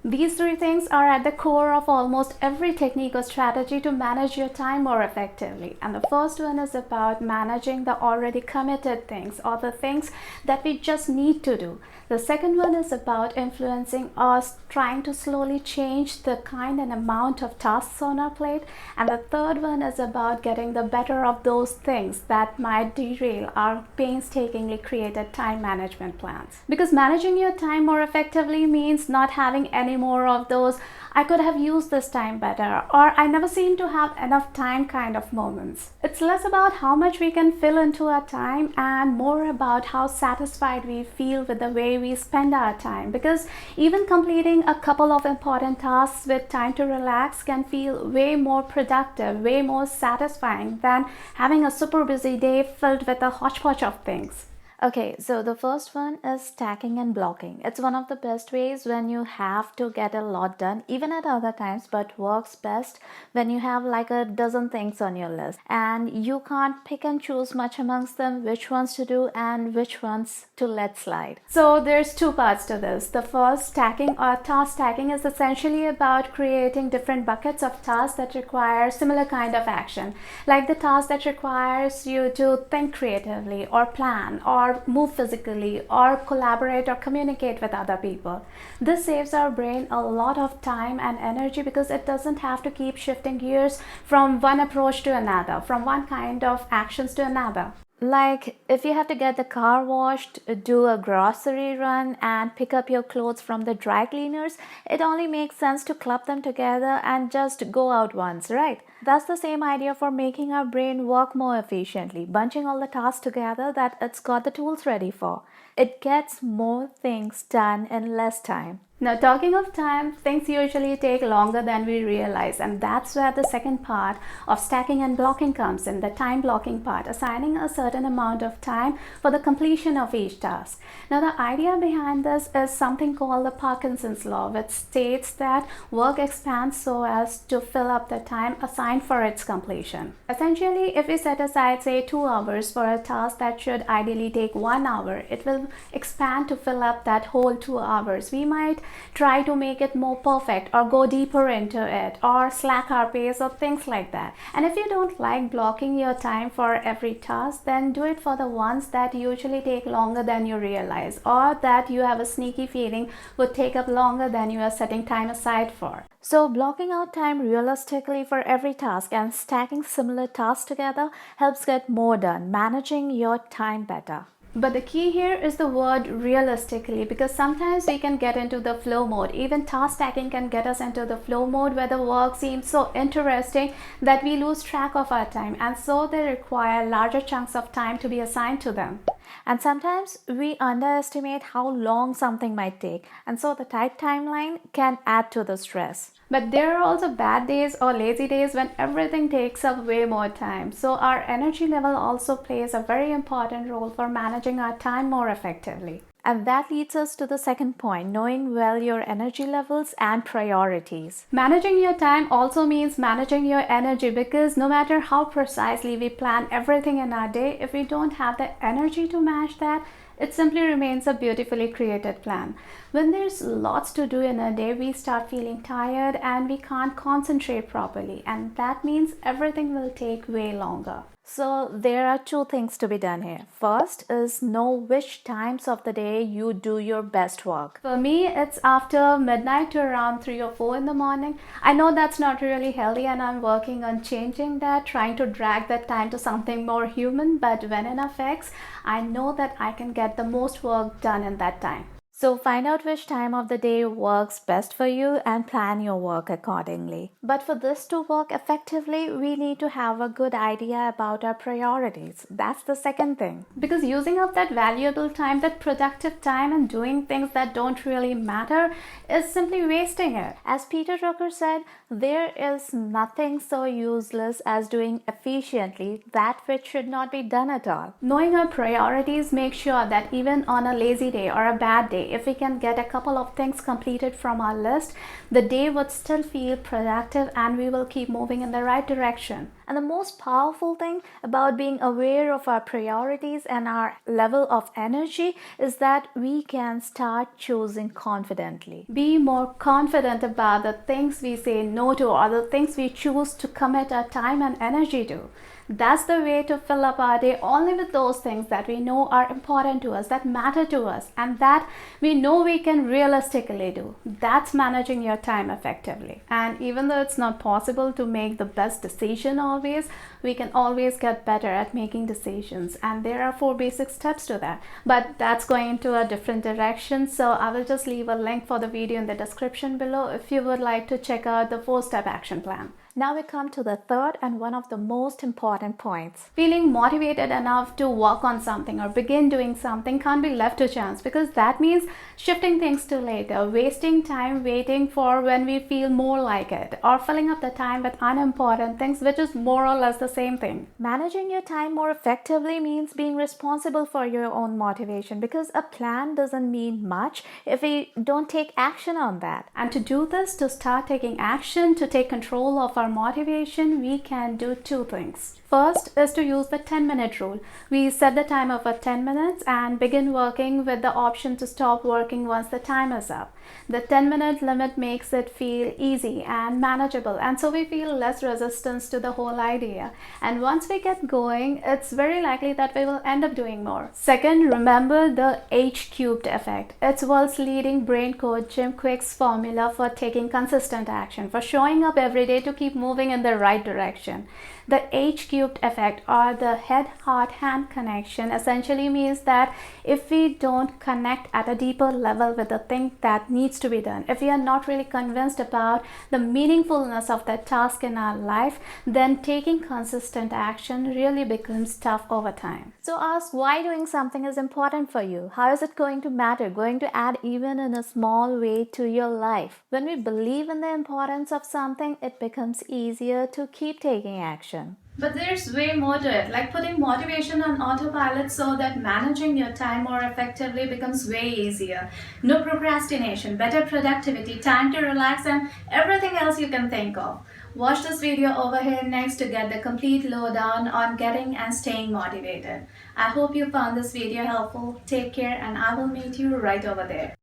These three things are at the core of almost every technique or strategy to manage your time more effectively. And the first one is about managing the already committed things or the things that we just need to do. The second one is about influencing us trying to slowly change the kind and amount of tasks on our plate. And the third one is about getting the better of those things that might derail our painstakingly created time management plans. Because managing your time more effectively means not having any more of those "I could have used this time better" or "I never seem to have enough time" kind of moments. It's less about how much we can fill into our time and more about how satisfied we feel with the way we spend our time, because even completing a couple of important tasks with time to relax can feel way more productive, way more satisfying than having a super busy day filled with a hodgepodge of things. Okay, so the first one is stacking and blocking. It's one of the best ways when you have to get a lot done, even at other times, but works best when you have like a dozen things on your list and you can't pick and choose much amongst them, which ones to do and which ones to let slide. So there's two parts to this. The first, stacking or task stacking, is essentially about creating different buckets of tasks that require similar kind of action, like the task that requires you to think creatively or plan or move physically or collaborate or communicate with other people. This saves our brain a lot of time and energy because it doesn't have to keep shifting gears from one approach to another, from one kind of actions to another. Like if you have to get the car washed, do a grocery run, and pick up your clothes from the dry cleaners, it only makes sense to club them together and just go out once, right? That's the same idea for making our brain work more efficiently, bunching all the tasks together that it's got the tools ready for. It gets more things done in less time. Now, talking of time, things usually take longer than we realize, and that's where the second part of stacking and blocking comes in, the time blocking part, assigning a certain amount of time for the completion of each task. Now, the idea behind this is something called the Parkinson's law, which states that work expands so as to fill up the time assigned for its completion. Essentially, if we set aside, say, 2 hours for a task that should ideally take 1 hour, it will expand to fill up that whole 2 hours. We might try to make it more perfect or go deeper into it or slack our pace or things like that. And if you don't like blocking your time for every task, then do it for the ones that usually take longer than you realize or that you have a sneaky feeling would take up longer than you are setting time aside for. So blocking out time realistically for every task and stacking similar tasks together helps get more done, managing your time better. But the key here is the word realistically, because sometimes we can get into the flow mode. Even task stacking can get us into the flow mode where the work seems so interesting that we lose track of our time, and so they require larger chunks of time to be assigned to them. And sometimes we underestimate how long something might take, and so the tight timeline can add to the stress. But there are also bad days or lazy days when everything takes up way more time. So our energy level also plays a very important role for managing our time more effectively. And that leads us to the second point, knowing well your energy levels and priorities. Managing your time also means managing your energy, because no matter how precisely we plan everything in our day, if we don't have the energy to match that, it simply remains a beautifully created plan. When there's lots to do in a day, we start feeling tired and we can't concentrate properly, and that means everything will take way longer. So there are two things to be done here. First is know which times of the day you do your best work. For me, it's after midnight to around 3 or 4 in the morning. I know that's not really healthy and I'm working on changing that, trying to drag that time to something more human, but when enough X, I know that I can get the most work done in that time. So find out which time of the day works best for you and plan your work accordingly. But for this to work effectively, we need to have a good idea about our priorities. That's the second thing. Because using up that valuable time, that productive time, and doing things that don't really matter is simply wasting it. As Peter Drucker said, there is nothing so useless as doing efficiently that which should not be done at all. Knowing our priorities makes sure that even on a lazy day or a bad day, if we can get a couple of things completed from our list, the day would still feel productive and we will keep moving in the right direction. And the most powerful thing about being aware of our priorities and our level of energy is that we can start choosing confidently. Be more confident about the things we say no to or the things we choose to commit our time and energy to. That's the way to fill up our day only with those things that we know are important to us, that matter to us, and that we know we can realistically do. That's managing your time effectively. And even though it's not possible to make the best decision always, we can always get better at making decisions. And there are 4 basic steps to that. But that's going into a different direction. So I will just leave a link for the video in the description below if you would like to check out the 4-step action plan. Now we come to the third and one of the most important points. Feeling motivated enough to work on something or begin doing something can't be left to chance, because that means shifting things to later, wasting time waiting for when we feel more like it, or filling up the time with unimportant things, which is more or less the same thing. Managing your time more effectively means being responsible for your own motivation, because a plan doesn't mean much if we don't take action on that. And to do this, to start taking action, to take control of our motivation, we can do 2 things. First is to use the 10-minute rule. We set the timer for 10 minutes and begin working with the option to stop working once the time is up. The 10-minute limit makes it feel easy and manageable, and so we feel less resistance to the whole idea. And once we get going, it's very likely that we will end up doing more. Second, remember the H-cubed effect. It's world's leading brain coach Jim Quick's formula for taking consistent action, for showing up every day to keep moving in the right direction. The H-cubed effect, or the head-heart-hand connection, essentially means that if we don't connect at a deeper level with the thing that needs to be done, if we are not really convinced about the meaningfulness of that task in our life, then taking consistent action really becomes tough over time. So ask why doing something is important for you. How is it going to matter, going to add even in a small way to your life? When we believe in the importance of something, it becomes easier to keep taking action. But there's way more to it, like putting motivation on autopilot so that managing your time more effectively becomes way easier. No procrastination, better productivity, time to relax, and everything else you can think of. Watch this video over here next to get the complete lowdown on getting and staying motivated. I hope you found this video helpful. Take care, and I will meet you right over there.